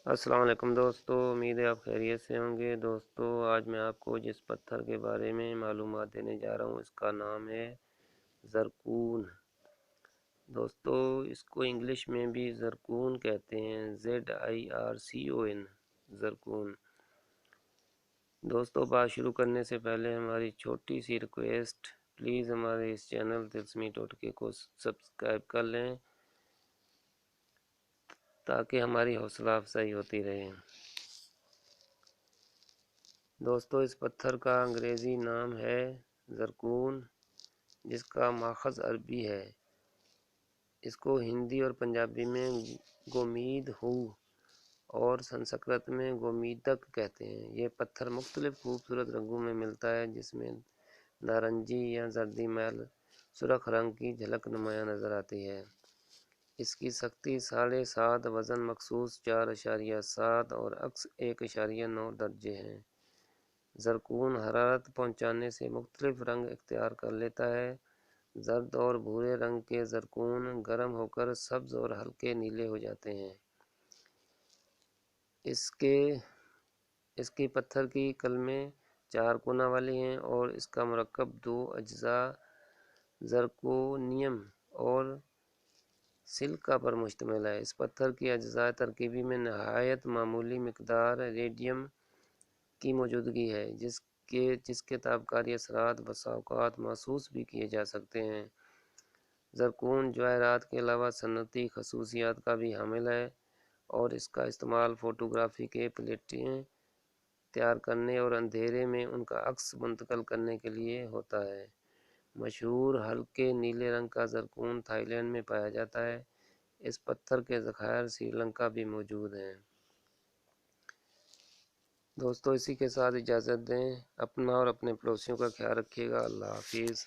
السلام علیکم دوستو، امید ہے آپ خیریت سے ہوں گے۔ دوستو آج میں آپ کو جس پتھر کے بارے میں معلومات دینے جا رہا ہوں اس کا نام ہے زرکون۔ دوستو اس کو انگلش میں بھی زرکون کہتے ہیں، ZIRCON، زرکون۔ دوستو بات شروع کرنے سے پہلے ہماری چھوٹی سی ریکویسٹ، پلیز ہمارے اس چینل دلسمی ٹوٹکے کو سبسکرائب کر لیں تاکہ ہماری حوصلہ افزائی ہوتی رہے۔ دوستو اس پتھر کا انگریزی نام ہے زرکون، جس کا ماخذ عربی ہے۔ اس کو ہندی اور پنجابی میں گومید ہو اور سنسکرت میں گومیدک کہتے ہیں۔ یہ پتھر مختلف خوبصورت رنگوں میں ملتا ہے، جس میں نارنجی یا زردی میل سرخ رنگ کی جھلک نمایاں نظر آتی ہے۔ اس کی سختی 7.5، وزن مخصوص 4.7 اور عکس 1.9 درجے ہیں۔ زرکون حرارت پہنچانے سے مختلف رنگ اختیار کر لیتا ہے۔ زرد اور بھورے رنگ کے زرکون گرم ہو کر سبز اور ہلکے نیلے ہو جاتے ہیں۔ اس کی پتھر کی قلمیں 4 کونا والی ہیں اور اس کا مرکب 2 اجزاء زرکونیم اور سلکا پر مشتمل ہے۔ اس پتھر کی اجزاء ترکیبی میں نہایت معمولی مقدار ریڈیم کی موجودگی ہے، جس کے تابکاری اثرات بسا اوقات محسوس بھی کیے جا سکتے ہیں۔ زرکون جواہرات کے علاوہ صنعتی خصوصیات کا بھی حامل ہے اور اس کا استعمال فوٹوگرافی کے پلیٹیں تیار کرنے اور اندھیرے میں ان کا عکس منتقل کرنے کے لیے ہوتا ہے۔ مشہور ہلکے نیلے رنگ کا زرکون تھائی لینڈ میں پایا جاتا ہے۔ اس پتھر کے ذخائر سری لنکا بھی موجود ہیں۔ دوستو اسی کے ساتھ اجازت دیں، اپنا اور اپنے پڑوسیوں کا خیال رکھیے گا۔ اللہ حافظ۔